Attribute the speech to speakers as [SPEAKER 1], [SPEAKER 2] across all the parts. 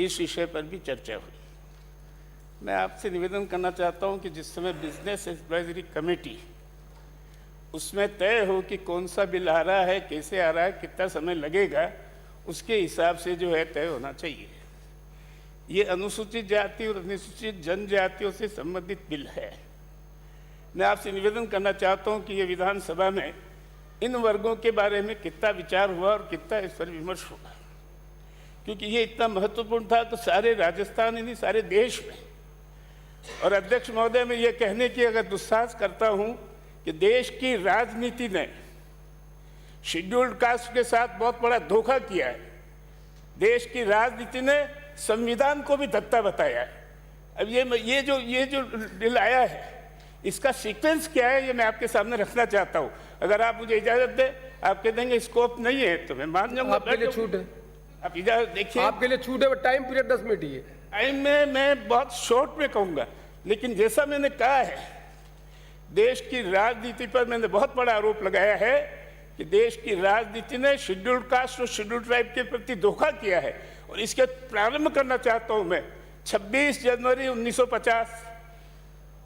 [SPEAKER 1] इस विषय पर भी चर्चा हुई। मैं आपसे निवेदन करना चाहता हूं कि जिस समय बिजनेस एडवाइजरी कमेटी उसमें तय हो कि कौन सा बिल आ रहा है, कैसे आ रहा है, कितना समय लगेगा, उसके हिसाब से जो है तय होना चाहिए। ये अनुसूचित जाति और अनुसूचित जनजातियों से संबंधित बिल है। मैं आपसे निवेदन करना चाहता हूं कि ये विधानसभा में इन वर्गों के बारे में कितना विचार हुआ और कितना इस पर विमर्श हुआ, क्योंकि ये इतना महत्वपूर्ण था तो सारे राजस्थान ही नहीं सारे देश में। और अध्यक्ष महोदय, मैं ये कहने की अगर दुस्साहस करता हूं कि देश की राजनीति ने शेड्यूल्ड कास्ट के साथ बहुत बड़ा धोखा किया है। देश की राजनीति ने संविधान को भी धत्ता बताया है। अब ये जो बिल आया है इसका सीक्वेंस क्या है, ये मैं आपके सामने रखना चाहता हूं। अगर आप मुझे इजाजत दें, आप कह देंगे स्कोप नहीं है तो मैं मान जाऊंगा।
[SPEAKER 2] आपके लिए छूट है,
[SPEAKER 1] आप इजाजत देखिए।
[SPEAKER 2] आपके लिए छूट है, टाइम पीरियड 10 मिनट ही है।
[SPEAKER 1] टाइम में मैं बहुत शॉर्ट में कहूंगा, लेकिन जैसा मैंने कहा है, देश की राजनीति पर मैंने बहुत बड़ा आरोप लगाया है कि देश की राजनीति ने शेड्यूल्ड कास्ट और शेड्यूल्ड ट्राइब के प्रति धोखा किया है। और इसके प्रारंभ करना चाहता हूं मैं। 26 जनवरी 1950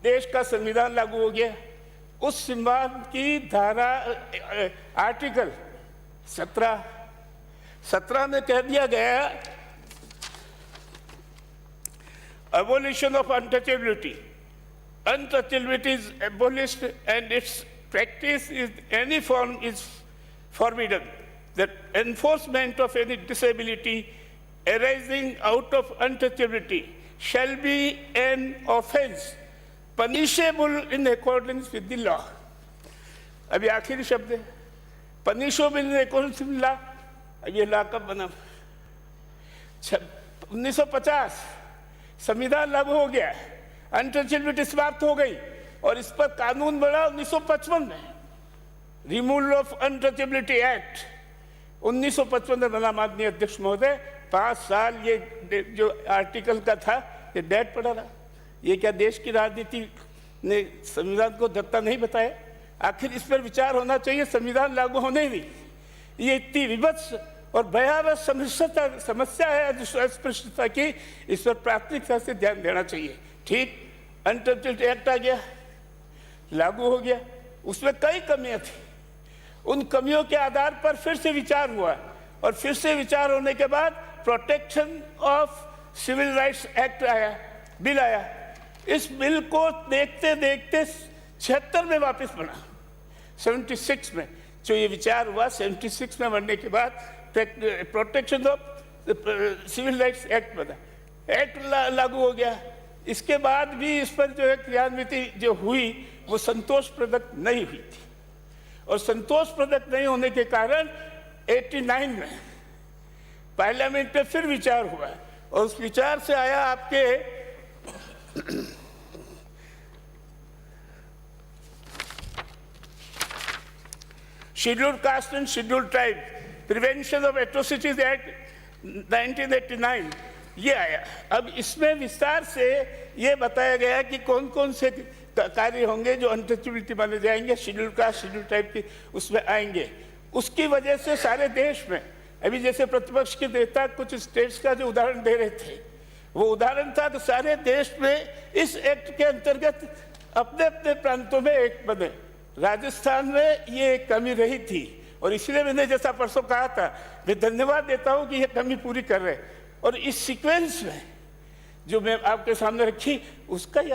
[SPEAKER 1] देश का संविधान लागू हो गया। उस संविधान की धारा आर्टिकल 17 में कह दिया गया, abolition of untouchability. Untouchability is abolished and its practice in any form is forbidden. The enforcement of any disability arising out of untouchability shall be an offense punishable in accordance with the law. अभी आखिरी शब्द है punishable in accordance with law। अब ये law कब बना? 1950 संविधान लागू हो गया, अनटचेबिलिटी समाप्त हो गई और इस पर कानून बना 1955 में, रिमूवल ऑफ अनटचेबिलिटी एक्ट 1955 में बना। माननीय अध्यक्ष महोदय, 5 साल ये जो आर्टिकल का था ये डेट पड़ा रहा। ये क्या देश की राजनीति ने संविधान को धत्ता नहीं बताया? आखिर इस पर विचार होना चाहिए। संविधान लागू होने ही नहीं, ये इतनी विभत्स और भयावह समस्या है अस्पृश्यता की, इस पर प्राथमिकता से ध्यान देना चाहिए। ठीक, अनटचेबिलिटी एक्ट आ गया, लागू हो गया, उसमें कई कमियां थी। उन कमियों के आधार पर फिर से विचार हुआ और फिर से विचार होने के बाद protection of civil rights act आया, बिल आया। इस बिल को देखते देखते 76 में वापस बना, 76 में जो ये विचार हुआ, 76 में बनने के बाद protection of civil rights act बना, एक्ट लागू हो गया। इसके बाद भी इस पर जो है क्रियान्विति जो हुई वो संतोषप्रदक नहीं हुई थी और संतोषप्रदक नहीं होने के कारण 89 में पार्लियामेंट में फिर विचार हुआ और उस विचार से आया आपके scheduled caste and scheduled tribe prevention of atrocities act 1989 ये आया। अब इसमें विस्तार से ये बताया गया कि कौन कौन से कार्य होंगे जो अनटचेबिलिटी माने जाएंगे, शेड्यूल कास्ट शेड्यूल टाइप के उसमें आएंगे। उसकी वजह से सारे देश में, अभी जैसे प्रतिपक्ष के नेता कुछ स्टेट्स का जो उदाहरण दे रहे थे, वो उदाहरण था कि सारे देश में इस एक्ट के अंतर्गत अपने अपने प्रांतों में एक्ट बने। राजस्थान में ये कमी रही थी और इसलिए मैंने जैसा परसों कहा था, मैं धन्यवाद देता हूँ कि ये कमी पूरी कर रहे। और इस सीक्वेंस में जो मैं आपके सामने रखी उसका ही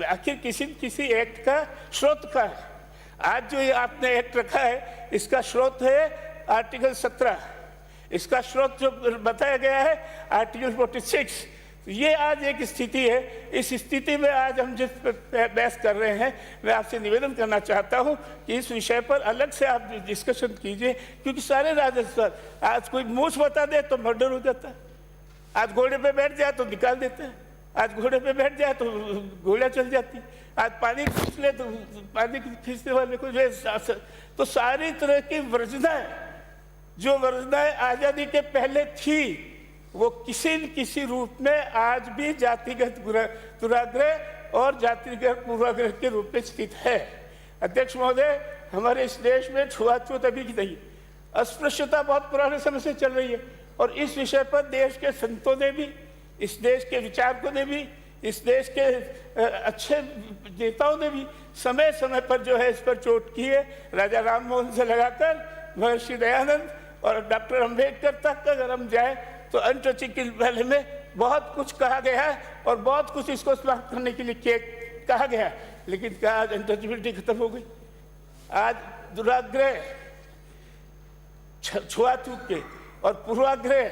[SPEAKER 1] आखिर किसी एक्ट का स्रोत का है। आज जो ये आपने एक्ट रखा है इसका स्रोत है आर्टिकल 17, इसका स्रोत जो बताया गया है आर्टिकल 46। ये आज एक स्थिति है। इस स्थिति में आज हम जिस बहस कर रहे हैं, मैं आपसे निवेदन करना चाहता हूं कि इस विषय पर अलग से आप डिस्कशन कीजिए, क्योंकि सारे राजस्थान, आज कोई मूछ बता दे तो मर्डर हो जाता है, आज घोड़े पे बैठ जाए तो निकाल देते हैं, आज घोड़े पे बैठ जाए तो गोलियां चल जाती, आज पानी खींच ले तो पानी खींचने वाले को जो तो सारी तरह की वर्जनाएं जो वर्जनाएं आज़ादी के पहले थी वो किसी न किसी रूप में आज भी जातिगत दुराग्रह और जातिगत पूर्वाग्रह के रूप में स्थित है। अध्यक्ष महोदय, हमारे इस देश में छुआछूत अभी की नहीं, अस्पृश्यता बहुत पुराने समय से चल रही है और इस विषय पर देश के संतों ने भी, इस देश के विचारकों ने भी, इस देश के अच्छे नेताओं ने भी समय समय पर जो है इस पर चोट की है। राजा राम मोहन से लगाकर महर्षि दयानंद और डॉक्टर अंबेडकर तक अगर हम जाए तो अनटचेबल वाले में बहुत कुछ कहा गया है और बहुत कुछ इसको समाप्त करने के लिए कहा गया, लेकिन क्या आज अनटचेबिलिटी खत्म हो गई? आज दुराग्रह, छुआछूत के और पूर्वाग्रह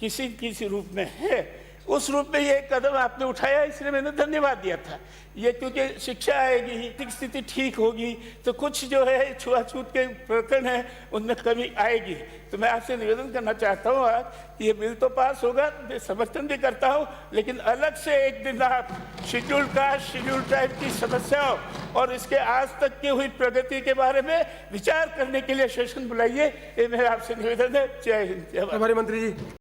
[SPEAKER 1] किसी रूप में है। उस रूप में ये कदम आपने उठाया, इसलिए मैंने धन्यवाद दिया था। ये क्योंकि शिक्षा आएगी, आर्थिक स्थिति ठीक होगी तो कुछ जो है छुआछूत के प्रकरण है उनमें कमी आएगी। तो मैं आपसे निवेदन करना चाहता हूँ आज ये बिल तो पास होगा, मैं समर्थन भी करता हूँ, लेकिन अलग से एक दिन आप शेड्यूल कास्ट, शेड्यूल ट्राइब की समस्याओं और इसके आज तक की हुई प्रगति के बारे में विचार करने के लिए सेशन बुलाइए। ये मेरा आपसे निवेदन है। जय हिंद, जय भारत।
[SPEAKER 2] हमारे मंत्री जी।